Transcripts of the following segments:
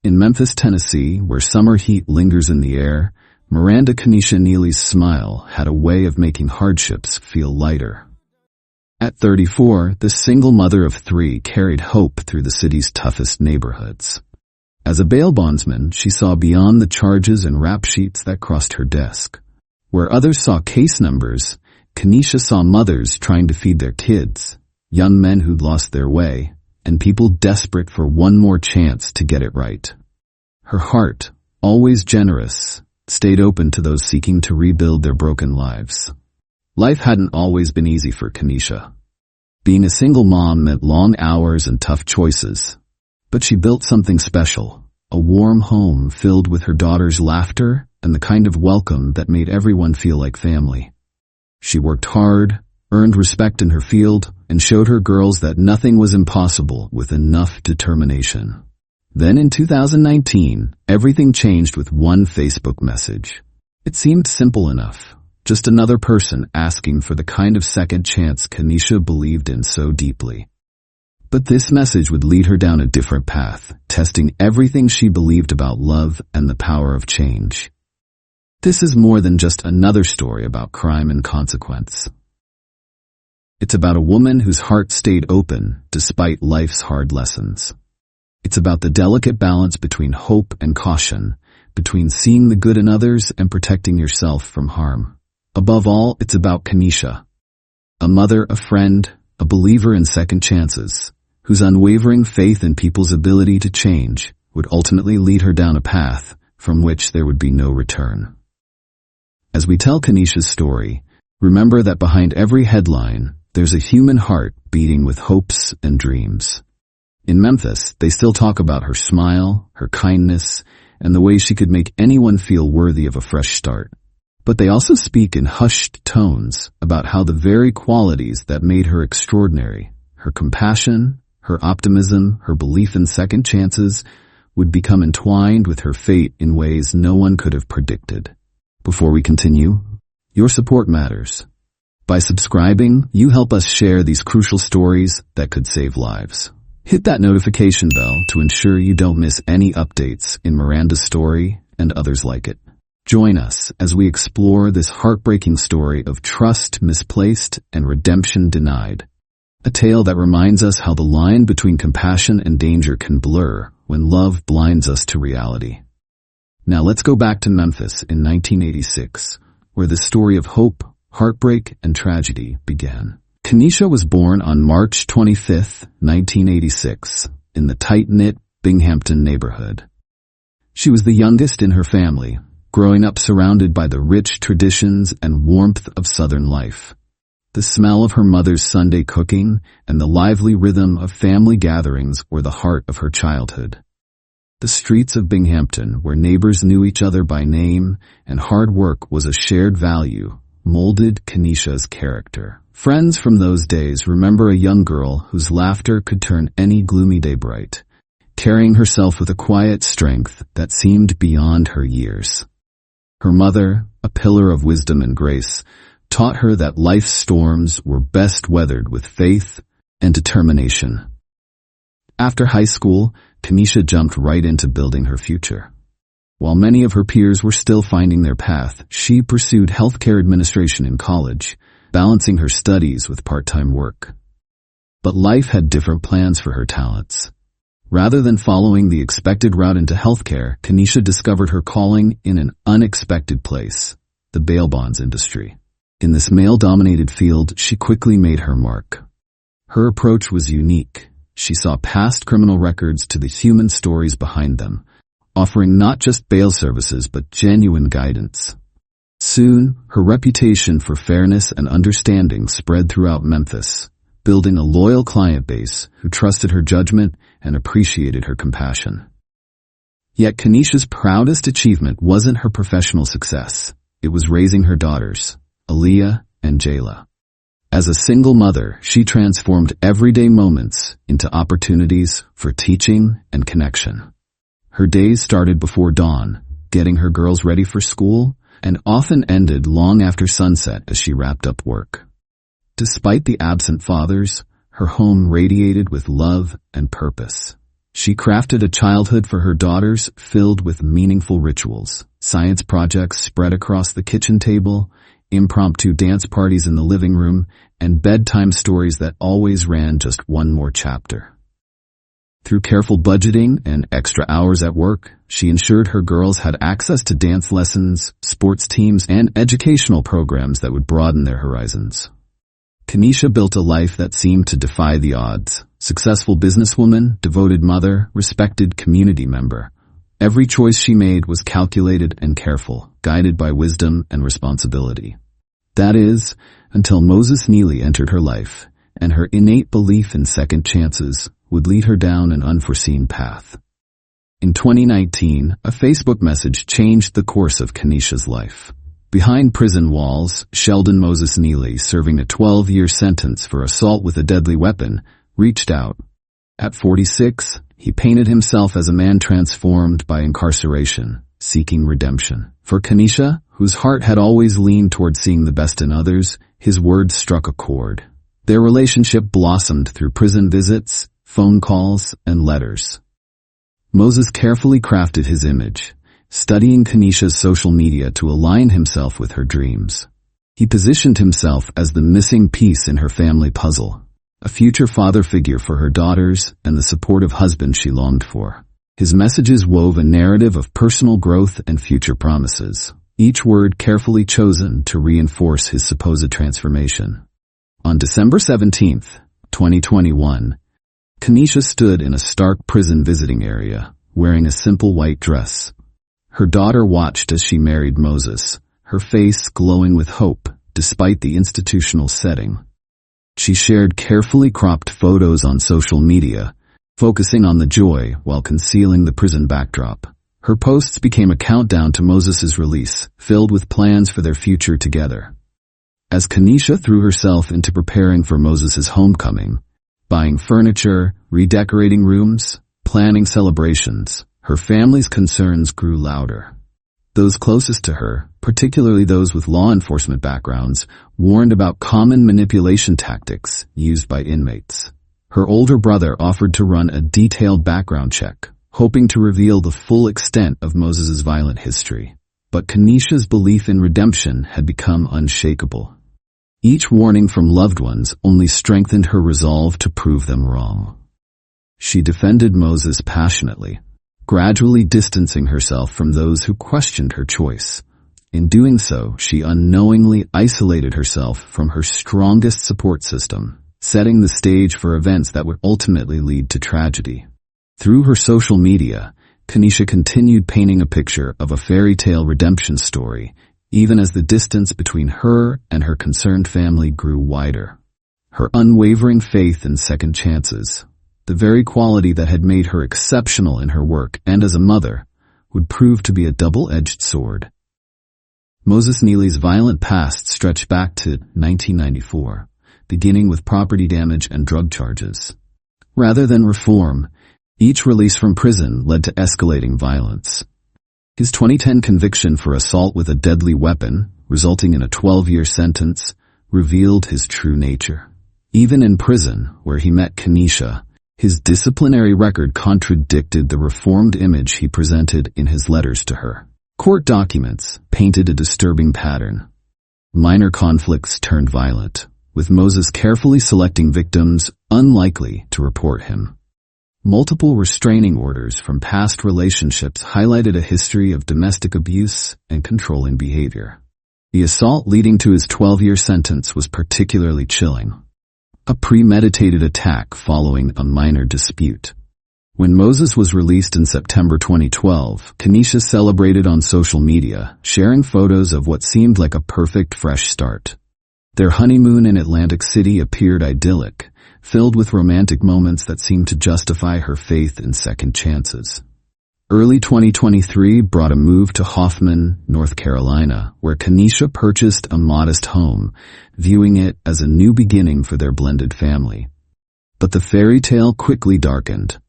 In Memphis, Tennessee, where summer heat lingers in the air, Miranda Kanisha Nealy's smile had a way of making hardships feel lighter. At 34, this single mother of 3 carried hope through the city's toughest neighborhoods. As a bail bondsman, she saw beyond the charges and rap sheets that crossed her desk. Where others saw case numbers, Kanisha saw mothers trying to feed their kids, young men who'd lost their way, and people desperate for one more chance to get it right. Her heart, always generous, stayed open to those seeking to rebuild their broken lives. Life hadn't always been easy for Kanisha. Being a single mom meant long hours and tough choices. But she built something special, a warm home filled with her daughter's laughter and the kind of welcome that made everyone feel like family. She worked hard, earned respect in her field, and showed her girls that nothing was impossible with enough determination. Then in 2019, everything changed with one Facebook message. It seemed simple enough, just another person asking for the kind of second chance Kanisha believed in so deeply. But this message would lead her down a different path, testing everything she believed about love and the power of change. This is more than just another story about crime and consequence. It's about a woman whose heart stayed open despite life's hard lessons. It's about the delicate balance between hope and caution, between seeing the good in others and protecting yourself from harm. Above all, it's about Kanisha, a mother, a friend, a believer in second chances, whose unwavering faith in people's ability to change would ultimately lead her down a path from which there would be no return. As we tell Kanisha's story, remember that behind every headline, there's a human heart beating with hopes and dreams. In Memphis, they still talk about her smile, her kindness, and the way she could make anyone feel worthy of a fresh start. But they also speak in hushed tones about how the very qualities that made her extraordinary, her compassion, her optimism, her belief in second chances, would become entwined with her fate in ways no one could have predicted. Before we continue, your support matters. By subscribing, you help us share these crucial stories that could save lives. Hit that notification bell to ensure you don't miss any updates in Miranda's story and others like it. Join us as we explore this heartbreaking story of trust misplaced and redemption denied. A tale that reminds us how the line between compassion and danger can blur when love blinds us to reality. Now let's go back to Memphis in 1986, where the story of hope, heartbreak, and tragedy began. Kanisha was born on March 25, 1986, in the tight-knit Binghamton neighborhood. She was the youngest in her family, growing up surrounded by the rich traditions and warmth of Southern life. The smell of her mother's Sunday cooking and the lively rhythm of family gatherings were the heart of her childhood. The streets of Binghamton, where neighbors knew each other by name and hard work was a shared value, molded Kanisha's character. Friends from those days remember a young girl whose laughter could turn any gloomy day bright, carrying herself with a quiet strength that seemed beyond her years. Her mother, a pillar of wisdom and grace, taught her that life's storms were best weathered with faith and determination. After high school, Kanisha jumped right into building her future. While many of her peers were still finding their path, she pursued healthcare administration in college, balancing her studies with part-time work. But life had different plans for her talents. Rather than following the expected route into healthcare, Kanisha discovered her calling in an unexpected place, the bail bonds industry. In this male-dominated field, she quickly made her mark. Her approach was unique. She saw past criminal records to the human stories behind them, offering not just bail services but genuine guidance. Soon, her reputation for fairness and understanding spread throughout Memphis, building a loyal client base who trusted her judgment and appreciated her compassion. Yet Kanisha's proudest achievement wasn't her professional success. It was raising her daughters, Aaliyah and Jayla. As a single mother, she transformed everyday moments into opportunities for teaching and connection. Her days started before dawn, getting her girls ready for school, and often ended long after sunset as she wrapped up work. Despite the absent fathers, her home radiated with love and purpose. She crafted a childhood for her daughters filled with meaningful rituals, science projects spread across the kitchen table, impromptu dance parties in the living room, and bedtime stories that always ran just one more chapter. Through careful budgeting and extra hours at work, she ensured her girls had access to dance lessons, sports teams, and educational programs that would broaden their horizons. Kanisha built a life that seemed to defy the odds. Successful businesswoman, devoted mother, respected community member. Every choice she made was calculated and careful, guided by wisdom and responsibility. That is, until Moses Nealy entered her life, and her innate belief in second chances would lead her down an unforeseen path. In 2019, a Facebook message changed the course of Kanisha's life. Behind prison walls, Sheldon Moses Nealy, serving a 12-year sentence for assault with a deadly weapon, reached out. At 46, he painted himself as a man transformed by incarceration, seeking redemption. For Kanisha, whose heart had always leaned toward seeing the best in others, his words struck a chord. Their relationship blossomed through prison visits, phone calls, and letters. Moses carefully crafted his image, studying Kanisha's social media to align himself with her dreams. He positioned himself as the missing piece in her family puzzle, a future father figure for her daughters and the supportive husband she longed for. His messages wove a narrative of personal growth and future promises, each word carefully chosen to reinforce his supposed transformation. On December 17, 2021, Kanisha stood in a stark prison visiting area, wearing a simple white dress. Her daughter watched as she married Moses, her face glowing with hope despite the institutional setting. She shared carefully cropped photos on social media, focusing on the joy while concealing the prison backdrop. Her posts became a countdown to Moses' release, filled with plans for their future together. As Kanisha threw herself into preparing for Moses' homecoming, buying furniture, redecorating rooms, planning celebrations, her family's concerns grew louder. Those closest to her, particularly those with law enforcement backgrounds, warned about common manipulation tactics used by inmates. Her older brother offered to run a detailed background check, hoping to reveal the full extent of Moses' violent history. But Kanisha's belief in redemption had become unshakable. Each warning from loved ones only strengthened her resolve to prove them wrong. She defended Moses passionately, gradually distancing herself from those who questioned her choice. In doing so, she unknowingly isolated herself from her strongest support system, setting the stage for events that would ultimately lead to tragedy. Through her social media, Kanisha continued painting a picture of a fairy tale redemption story, even as the distance between her and her concerned family grew wider. Her unwavering faith in second chances, the very quality that had made her exceptional in her work and as a mother, would prove to be a double-edged sword. Moses Nealy's violent past stretched back to 1994, beginning with property damage and drug charges. Rather than reform, each release from prison led to escalating violence. His 2010 conviction for assault with a deadly weapon, resulting in a 12-year sentence, revealed his true nature. Even in prison, where he met Kanisha, his disciplinary record contradicted the reformed image he presented in his letters to her. Court documents painted a disturbing pattern. Minor conflicts turned violent, with Moses carefully selecting victims unlikely to report him. Multiple restraining orders from past relationships highlighted a history of domestic abuse and controlling behavior. The assault leading to his 12-year sentence was particularly chilling. A premeditated attack following a minor dispute. When Moses was released in September 2012, Kanisha celebrated on social media, sharing photos of what seemed like a perfect fresh start. Their honeymoon in Atlantic City appeared idyllic, filled with romantic moments that seemed to justify her faith in second chances. Early 2023 brought a move to Hoffman, North Carolina, where Kanisha purchased a modest home, viewing it as a new beginning for their blended family. But the fairy tale quickly darkened.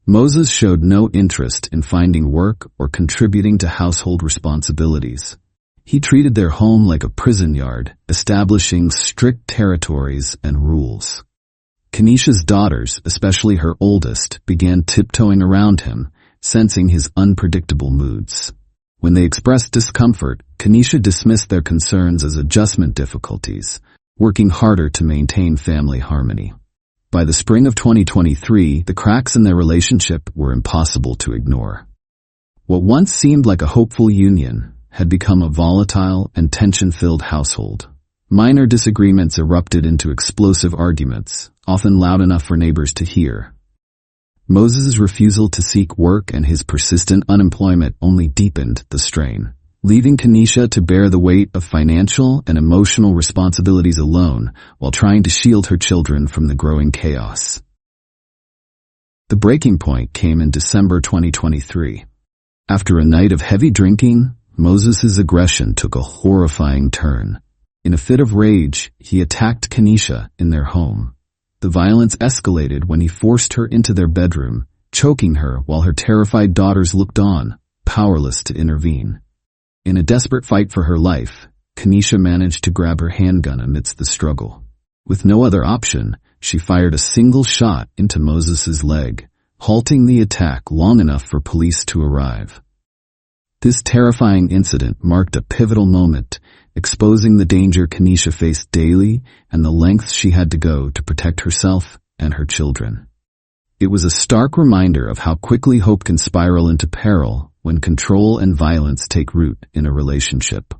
Moses showed no interest in finding work or contributing to household responsibilities. He treated their home like a prison yard, establishing strict territories and rules. Kanisha's daughters, especially her oldest, began tiptoeing around him, sensing his unpredictable moods. When they expressed discomfort, Kanisha dismissed their concerns as adjustment difficulties, working harder to maintain family harmony. By the spring of 2023, the cracks in their relationship were impossible to ignore. What once seemed like a hopeful union had become a volatile and tension-filled household. Minor disagreements erupted into explosive arguments, often loud enough for neighbors to hear. Moses' refusal to seek work and his persistent unemployment only deepened the strain, leaving Kanisha to bear the weight of financial and emotional responsibilities alone while trying to shield her children from the growing chaos. The breaking point came in December 2023. After a night of heavy drinking, Moses' aggression took a horrifying turn. In a fit of rage, he attacked Kanisha in their home. The violence escalated when he forced her into their bedroom, choking her while her terrified daughters looked on, powerless to intervene. In a desperate fight for her life, Kanisha managed to grab her handgun amidst the struggle. With no other option, she fired a single shot into Moses' leg, halting the attack long enough for police to arrive. This terrifying incident marked a pivotal moment, exposing the danger Kanisha faced daily and the lengths she had to go to protect herself and her children. It was a stark reminder of how quickly hope can spiral into peril when control and violence take root in a relationship.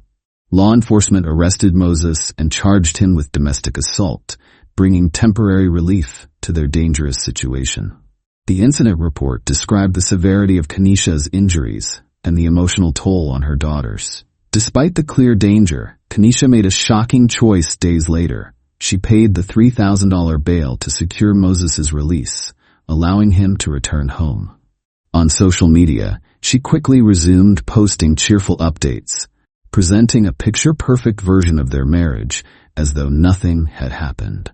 Law enforcement arrested Moses and charged him with domestic assault, bringing temporary relief to their dangerous situation. The incident report described the severity of Kanisha's injuries and the emotional toll on her daughters. Despite the clear danger, Kanisha made a shocking choice days later. She paid the $3,000 bail to secure Moses' release, allowing him to return home. On social media, she quickly resumed posting cheerful updates, presenting a picture-perfect version of their marriage as though nothing had happened.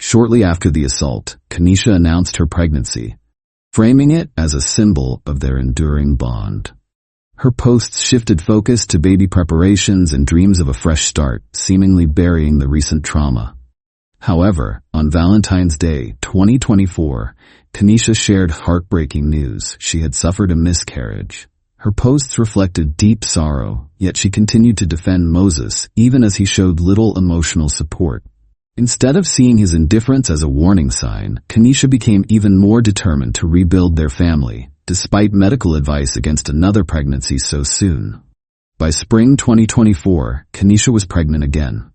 Shortly after the assault, Kanisha announced her pregnancy, framing it as a symbol of their enduring bond. Her posts shifted focus to baby preparations and dreams of a fresh start, seemingly burying the recent trauma. However, on Valentine's Day, 2024, Kanisha shared heartbreaking news. She had suffered a miscarriage. Her posts reflected deep sorrow, yet she continued to defend Moses, even as he showed little emotional support. Instead of seeing his indifference as a warning sign, Kanisha became even more determined to rebuild their family, despite medical advice against another pregnancy so soon. By spring 2024, Kanisha was pregnant again.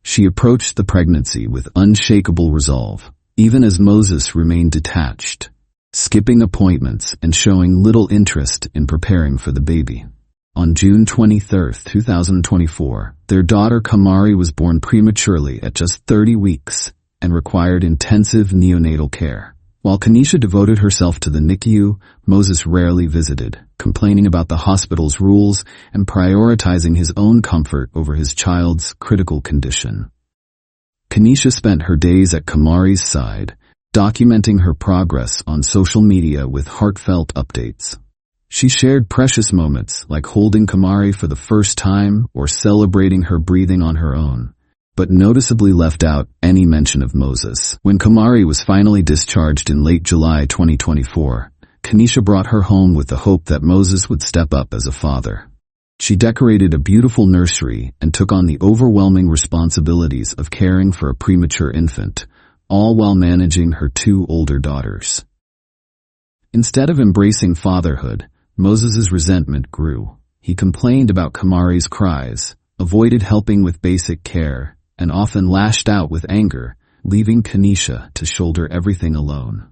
She approached the pregnancy with unshakable resolve, even as Moses remained detached, skipping appointments and showing little interest in preparing for the baby. On June 23, 2024, their daughter Kamari was born prematurely at just 30 weeks and required intensive neonatal care. While Kanisha devoted herself to the NICU, Moses rarely visited, complaining about the hospital's rules and prioritizing his own comfort over his child's critical condition. Kanisha spent her days at Kamari's side, documenting her progress on social media with heartfelt updates. She shared precious moments like holding Kamari for the first time or celebrating her breathing on her own, but noticeably left out any mention of Moses. When Kamari was finally discharged in late July 2024, Kanisha brought her home with the hope that Moses would step up as a father. She decorated a beautiful nursery and took on the overwhelming responsibilities of caring for a premature infant, all while managing her two older daughters. Instead of embracing fatherhood, Moses' resentment grew. He complained about Kamari's cries, avoided helping with basic care, and often lashed out with anger, leaving Kanisha to shoulder everything alone.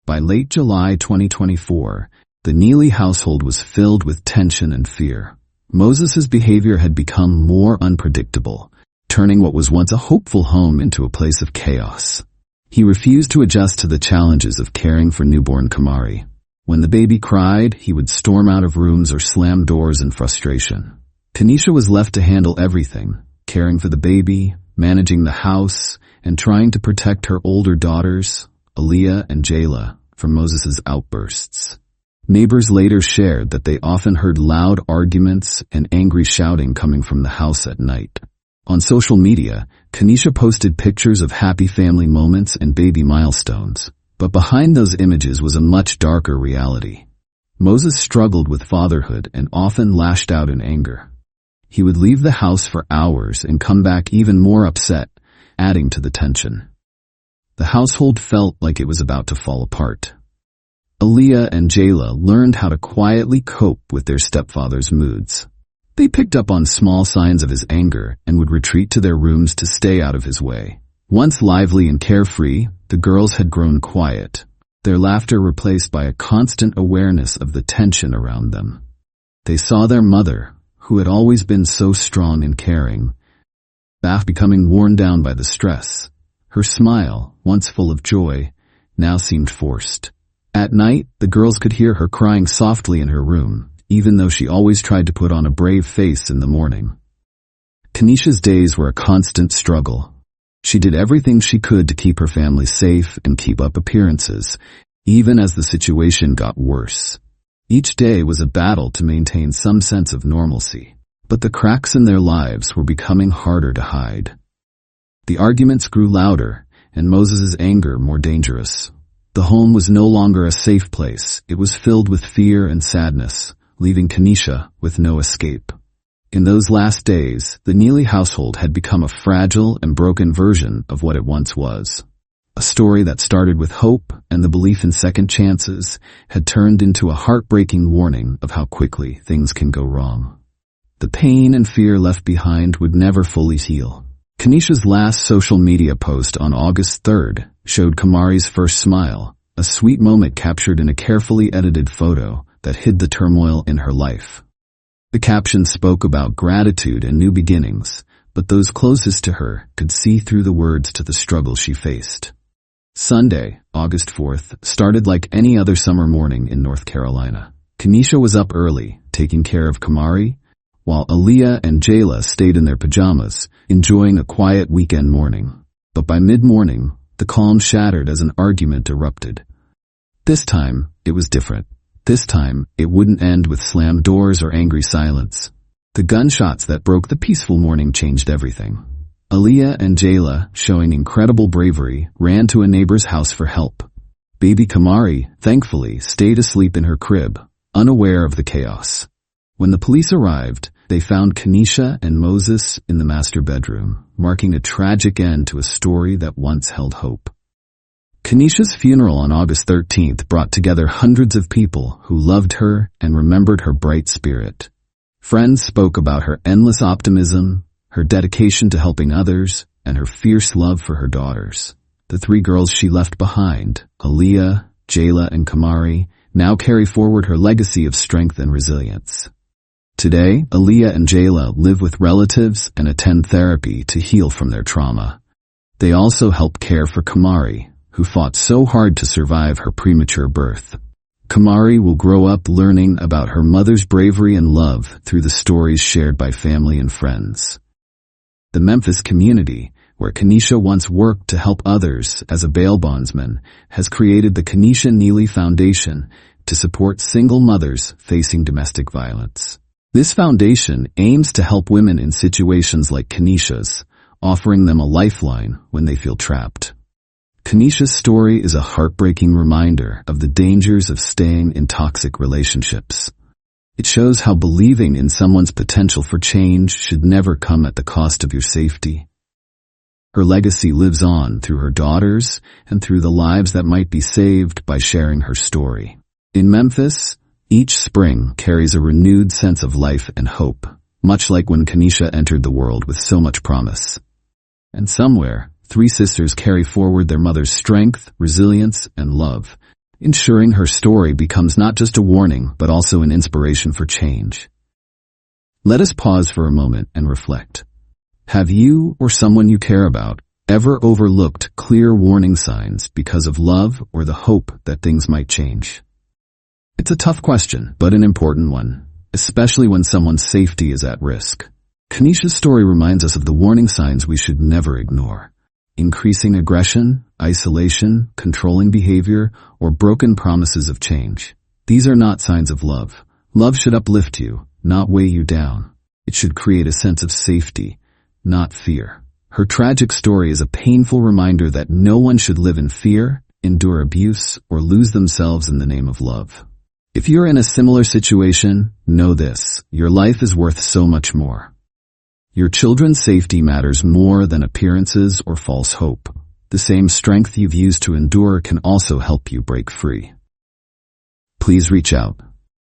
By late July 2024, the Nealy household was filled with tension and fear. Moses' behavior had become more unpredictable, turning what was once a hopeful home into a place of chaos. He refused to adjust to the challenges of caring for newborn Kamari. When the baby cried, he would storm out of rooms or slam doors in frustration. Kanisha was left to handle everything, caring for the baby, managing the house, and trying to protect her older daughters, Aaliyah and Jayla, from Moses' outbursts. Neighbors later shared that they often heard loud arguments and angry shouting coming from the house at night. On social media, Kanisha posted pictures of happy family moments and baby milestones. But behind those images was a much darker reality. Moses struggled with fatherhood and often lashed out in anger. He would leave the house for hours and come back even more upset, adding to the tension. The household felt like it was about to fall apart. Aaliyah and Jayla learned how to quietly cope with their stepfather's moods. They picked up on small signs of his anger and would retreat to their rooms to stay out of his way. Once lively and carefree, the girls had grown quiet, their laughter replaced by a constant awareness of the tension around them. They saw their mother, who had always been so strong and caring, becoming worn down by the stress. Her smile, once full of joy, now seemed forced. At night, the girls could hear her crying softly in her room, even though she always tried to put on a brave face in the morning. Kanisha's days were a constant struggle. She did everything she could to keep her family safe and keep up appearances, even as the situation got worse. Each day was a battle to maintain some sense of normalcy, but the cracks in their lives were becoming harder to hide. The arguments grew louder, and Moses' anger more dangerous. The home was no longer a safe place. It was filled with fear and sadness, leaving Kanisha with no escape. In those last days, the Nealy household had become a fragile and broken version of what it once was. A story that started with hope and the belief in second chances had turned into a heartbreaking warning of how quickly things can go wrong. The pain and fear left behind would never fully heal. Kanisha's last social media post on August 3rd showed Kamari's first smile, a sweet moment captured in a carefully edited photo that hid the turmoil in her life. The caption spoke about gratitude and new beginnings, but those closest to her could see through the words to the struggle she faced. Sunday, August 4th, started like any other summer morning in North Carolina. Kanisha was up early, taking care of Kamari, while Aaliyah and Jayla stayed in their pajamas, enjoying a quiet weekend morning. But by mid-morning, the calm shattered as an argument erupted. This time, it was different. This time, it wouldn't end with slammed doors or angry silence. The gunshots that broke the peaceful morning changed everything. Aaliyah and Jayla, showing incredible bravery, ran to a neighbor's house for help. Baby Kamari, thankfully, stayed asleep in her crib, unaware of the chaos. When the police arrived, they found Kanisha and Moses in the master bedroom, marking a tragic end to a story that once held hope. Kanisha's funeral on August 13th brought together hundreds of people who loved her and remembered her bright spirit. Friends spoke about her endless optimism, her dedication to helping others, and her fierce love for her daughters. The three girls she left behind, Aaliyah, Jayla, and Kamari, now carry forward her legacy of strength and resilience. Today, Aaliyah and Jayla live with relatives and attend therapy to heal from their trauma. They also help care for Kamari, who fought so hard to survive her premature birth. Kamari will grow up learning about her mother's bravery and love through the stories shared by family and friends. The Memphis community, where Kanisha once worked to help others as a bail bondsman, has created the Kanisha Nealy Foundation to support single mothers facing domestic violence. This foundation aims to help women in situations like Kanisha's, offering them a lifeline when they feel trapped. Kanisha's story is a heartbreaking reminder of the dangers of staying in toxic relationships. It shows how believing in someone's potential for change should never come at the cost of your safety. Her legacy lives on through her daughters and through the lives that might be saved by sharing her story. In Memphis, each spring carries a renewed sense of life and hope, much like when Kanisha entered the world with so much promise. And somewhere, three sisters carry forward their mother's strength, resilience, and love, ensuring her story becomes not just a warning, but also an inspiration for change. Let us pause for a moment and reflect. Have you or someone you care about ever overlooked clear warning signs because of love or the hope that things might change? It's a tough question, but an important one, especially when someone's safety is at risk. Kanisha's story reminds us of the warning signs we should never ignore. Increasing aggression, isolation, controlling behavior, or broken promises of change. These are not signs of love. Love should uplift you, not weigh you down. It should create a sense of safety, not fear. Her tragic story is a painful reminder that no one should live in fear, endure abuse, or lose themselves in the name of love. If you're in a similar situation, know this: your life is worth so much more. Your children's safety matters more than appearances or false hope. The same strength you've used to endure can also help you break free. Please reach out.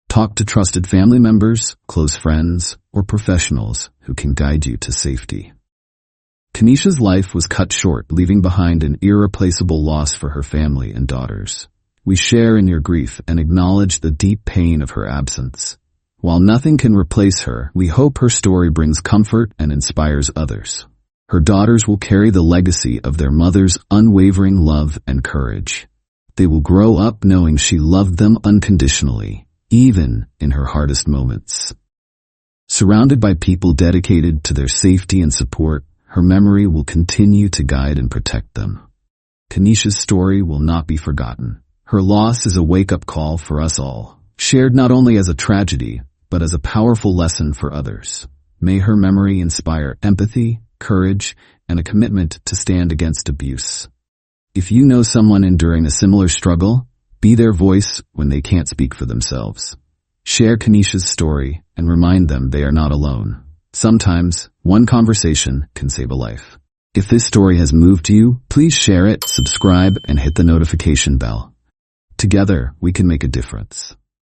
Talk to trusted family members, close friends, or professionals who can guide you to safety. Kanisha's life was cut short, leaving behind an irreplaceable loss for her family and daughters. We share in your grief and acknowledge the deep pain of her absence. While nothing can replace her, we hope her story brings comfort and inspires others. Her daughters will carry the legacy of their mother's unwavering love and courage. They will grow up knowing she loved them unconditionally, even in her hardest moments. Surrounded by people dedicated to their safety and support, her memory will continue to guide and protect them. Kanisha's story will not be forgotten. Her loss is a wake-up call for us all, shared not only as a tragedy, but as a powerful lesson for others. May her memory inspire empathy, courage, and a commitment to stand against abuse. If you know someone enduring a similar struggle, be their voice when they can't speak for themselves. Share Kanisha's story and remind them they are not alone. Sometimes, one conversation can save a life. If this story has moved you, please share it, subscribe, and hit the notification bell. Together, we can make a difference.